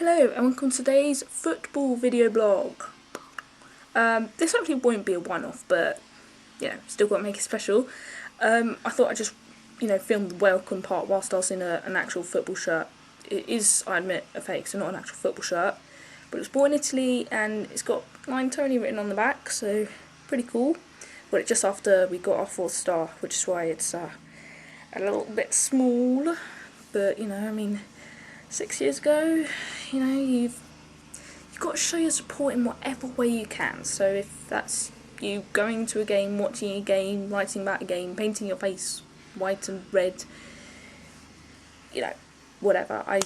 Hello and welcome to today's football video blog. This actually won't be a one-off, but still got to make it special. I thought I'd just, film the welcome part whilst I was in an actual football shirt. It is, I admit, a fake, so not an actual football shirt. But it was born in Italy and it's got Line Tony written on the back, so pretty cool. Got it just after we got our 4th star, which is why it's a little bit small. But, 6 years ago, you've got to show your support in whatever way you can. So if that's you going to a game, watching a game, writing about a game, painting your face white and red, whatever. I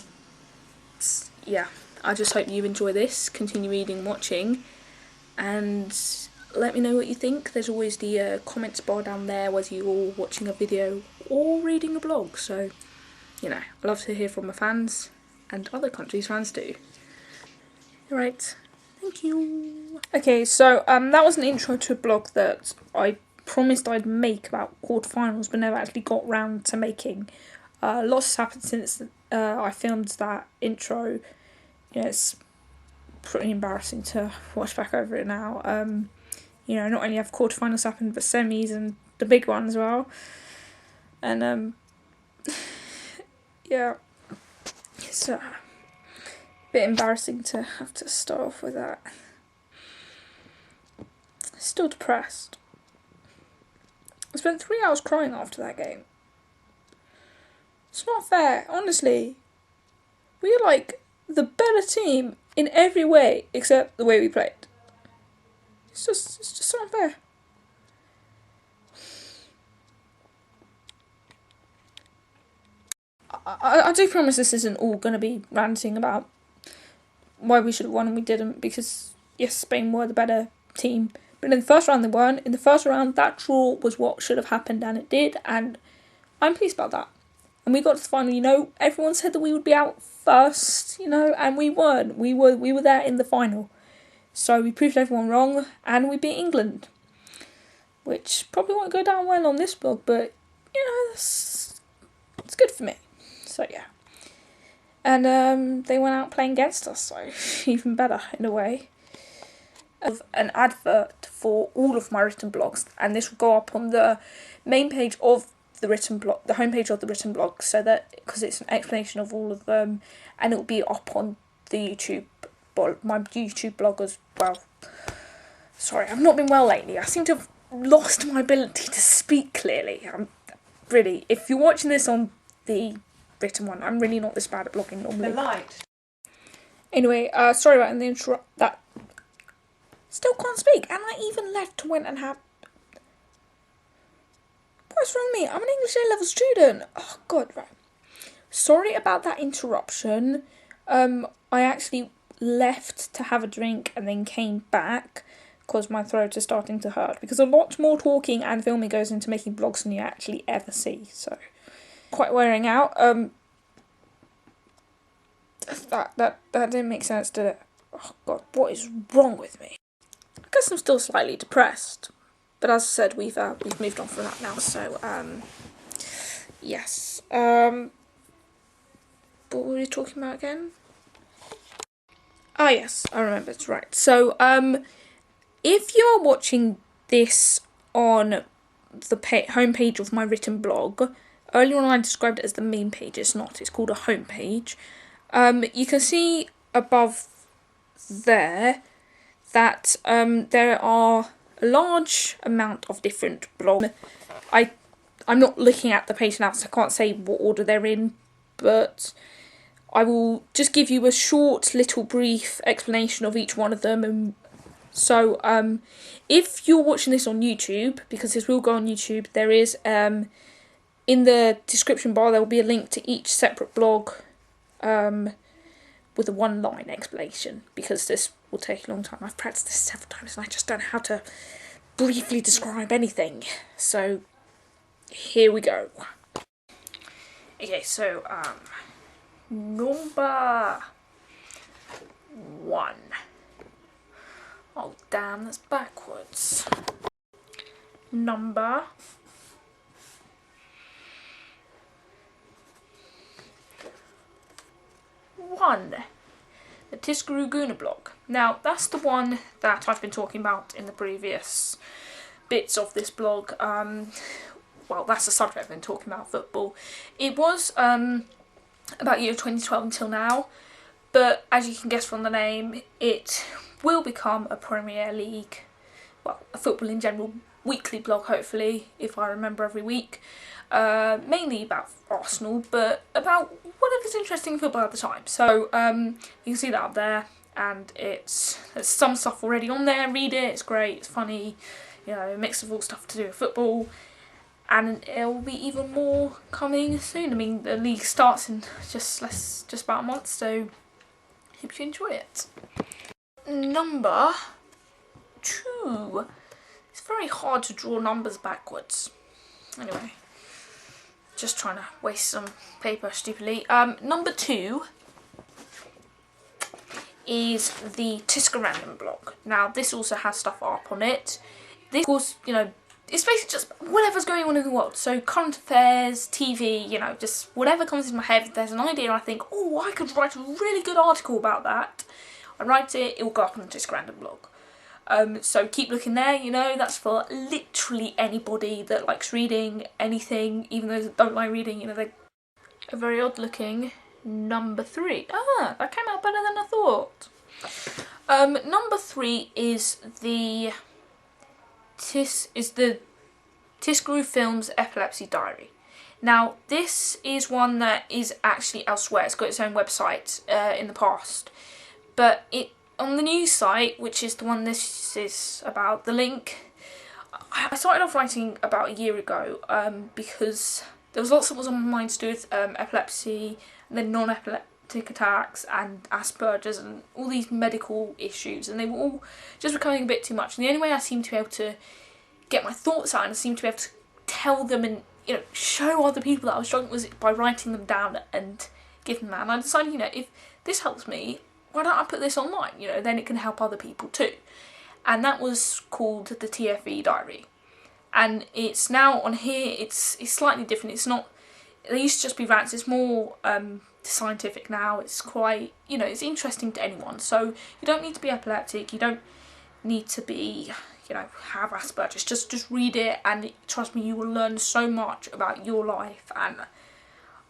just hope you enjoy this, continue reading, watching, and let me know what you think. There's always the comments bar down there, whether you're watching a video or reading a blog. So, I love to hear from my fans and other countries' fans too. Alright, thank you. Okay, so that was an intro to a blog that I promised I'd make about quarterfinals, but never actually got round to making. Lots has happened since I filmed that intro. It's pretty embarrassing to watch back over it now. Not only have quarterfinals happened, but semis and the big one as well. And it's a bit embarrassing to have to start off with that. Still depressed. I spent 3 hours crying after that game. It's not fair, honestly. We are like the better team in every way except the way we played. It's just so unfair. I do promise this isn't all going to be ranting about why we should have won and we didn't, because yes, Spain were the better team, but in the first round they weren't. In the first round, that draw was what should have happened, and it did, and I'm pleased about that. And we got to the final. Everyone said that we would be out first, and we weren't. We were there in the final, so we proved everyone wrong, and we beat England, which probably won't go down well on this blog, but it's good for me. So yeah. And they went out playing against us, so even better in a way. Of an advert for all of my written blogs, and this will go up on the main page of the written blog, the homepage of the written blog, so that because it's an explanation of all of them, and it will be up on the YouTube, my YouTube blog as well. Sorry, I've not been well lately. I seem to have lost my ability to speak clearly. Really, if you're watching this on the written one, I'm really not this bad at blogging normally. The light. Anyway, sorry about the that. Still can't speak, and I even left to went and have. What's wrong with me? I'm an English A-level student. Oh God, right. Sorry about that interruption. I actually left to have a drink and then came back because my throat is starting to hurt, because a lot more talking and filming goes into making blogs than you actually ever see. So quite wearing out. That didn't make sense, did it? Oh God, what is wrong with me? I guess I'm still slightly depressed, but as I said, we've moved on from that now. So yes. What were we talking about again? Ah yes, I remember. It's right. So if you are watching this on the homepage of my written blog, earlier on I described it as the main page. It's not. It's called a homepage. You can see above there that there are a large amount of different blogs. I'm not looking at the page now, so I can't say what order they're in, but I will just give you a short, little, brief explanation of each one of them. And so, if you're watching this on YouTube, because this will go on YouTube, there is in the description bar there will be a link to each separate blog. With a one-line explanation, because this will take a long time. I've practiced this several times and I just don't know how to briefly describe anything. So, here we go. Okay, so, number 1. Oh, damn, that's backwards. Number 1. the Tiskaroo Reborn blog. Now, that's the one that I've been talking about in the previous bits of this blog. Well, that's the subject I've been talking about, football. It was about year 2012 until now, but as you can guess from the name, it will become a Premier League, well, a football in general, weekly blog, hopefully, if I remember every week. Mainly about Arsenal, but about whatever's interesting in football at the time. So you can see that up there, and there's some stuff already on there. Read it, it's great, it's funny, you know, a mix of all stuff to do with football, and it'll be even more coming soon. I mean, the league starts in just about a month, so hope you enjoy it. Number 2. It's very hard to draw numbers backwards. Anyway, just trying to waste some paper stupidly. Number 2 is the Tiskaroo Reborn blog. Now, this also has stuff up on it. This, of course, you know, it's basically just whatever's going on in the world. So current affairs, TV, you know, just whatever comes into my head. If there's an idea, I think, oh, I could write a really good article about that. I write it, it will go up on the Tiskaroo Reborn blog. So keep looking there, you know, that's for literally anybody that likes reading anything, even those that don't like reading, you know, they're very odd looking. Number 3. Ah, that came out better than I thought. Number 3 is the Tiskaroo Films Epilepsy Diary. Now, this is one that is actually elsewhere. It's got its own website in the past, but on the news site, which is the one this is about, the link, I started off writing about a year ago because there was lots that was on my mind to do with epilepsy, and then non-epileptic attacks and Asperger's and all these medical issues, and they were all just becoming a bit too much. And the only way I seemed to be able to get my thoughts out and I seemed to be able to tell them and, you know, show other people that I was struggling was by writing them down and giving them that. And I decided, you know, if this helps me, why don't I put this online? You know, then it can help other people too. And that was called the TFE Diary. And it's now on here, it's slightly different. It's not, they used to just be rants, it's more scientific now. It's quite, you know, it's interesting to anyone. So you don't need to be epileptic, you don't need to be, you know, have Asperger's. Just read it, and trust me, you will learn so much about your life and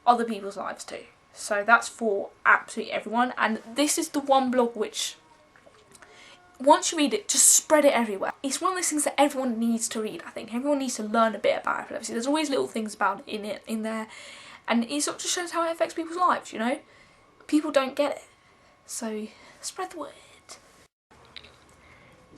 other people's lives too. So that's for absolutely everyone, and this is the one blog which, once you read it, just spread it everywhere. It's one of those things that everyone needs to read, I think. Everyone needs to learn a bit about epilepsy. There's always little things about it in there, and it sort of just shows how it affects people's lives, you know? People don't get it, so spread the word.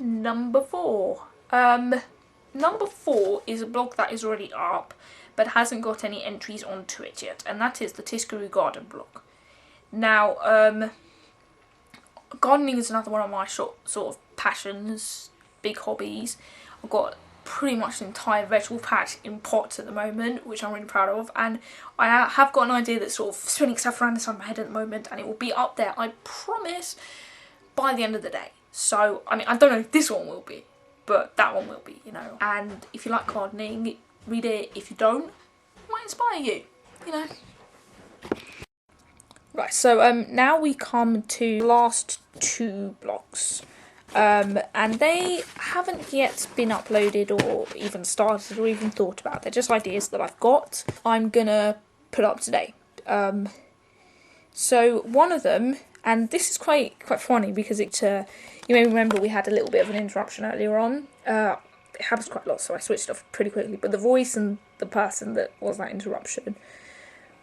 Number 4. Number 4 is a blog that is already up, but hasn't got any entries onto it yet, and that is the Tiskaroo Garden blog. Now, gardening is another one of my sort of passions, big hobbies. I've got pretty much an entire vegetable patch in pots at the moment, which I'm really proud of, and I have got an idea that's sort of spinning itself around inside my head at the moment, and it will be up there, I promise, by the end of the day. So, I mean, I don't know if this one will be, but that one will be, you know. And if you like gardening, read it. If you don't, it might inspire you, you know. Right, so now we come to the last 2 blogs. And they haven't yet been uploaded or even started or even thought about. They're just ideas that I've got. I'm gonna put up today. So one of them, and this is quite funny because it, you may remember we had a little bit of an interruption earlier on. It happens quite a lot, so I switched off pretty quickly. But the voice and the person that was that interruption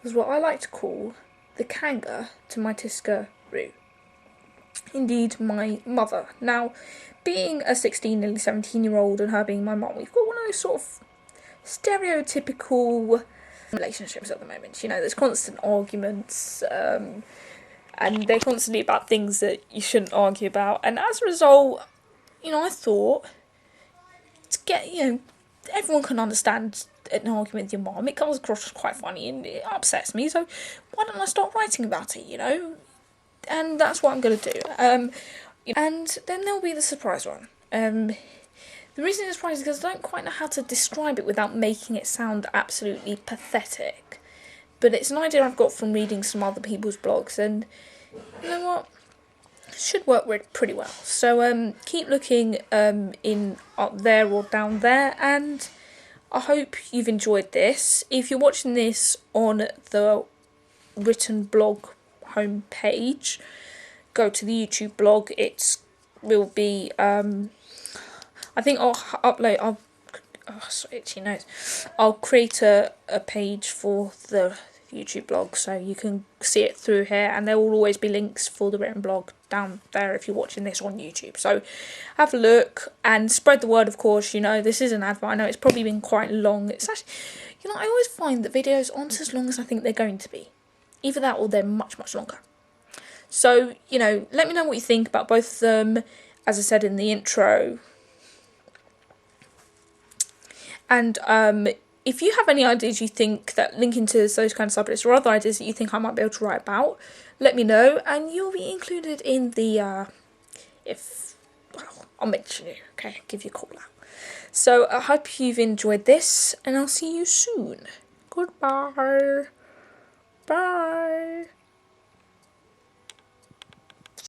was what I like to call the Kanga to my Tiskaroo. Indeed, my mother. Now, being a 16, nearly 17-year-old and her being my mum, we've got one of those sort of stereotypical relationships at the moment. You know, there's constant arguments, and they're constantly about things that you shouldn't argue about. And as a result, you know, I thought, everyone can understand an argument with your mum. It comes across as quite funny and it upsets me, so why don't I start writing about it, you know? And that's what I'm going to do. And then there'll be the surprise one. The reason it's surprising is because I don't quite know how to describe it without making it sound absolutely pathetic. But it's an idea I've got from reading some other people's blogs, and you know what? should work pretty well. So keep looking in up there or down there, and I hope you've enjoyed this. If you're watching this on the written blog homepage, go to the YouTube blog. It will be I think I'll upload. I'll create a page for the YouTube blog so you can see it through here, and there will always be links for the written blog down there if you're watching this on YouTube. So have a look and spread the word, of course. You know, this is an advert. I know it's probably been quite long. It's actually, you know, I always find that videos aren't as long as I think they're going to be. Either that or they're much, much longer. So, you know, let me know what you think about both of them, as I said in the intro. And if you have any ideas you think that link into those kind of subjects, or other ideas that you think I might be able to write about, let me know, and you'll be included in the, I'll mention you, okay, give you a call out. So I hope you've enjoyed this, and I'll see you soon. Goodbye.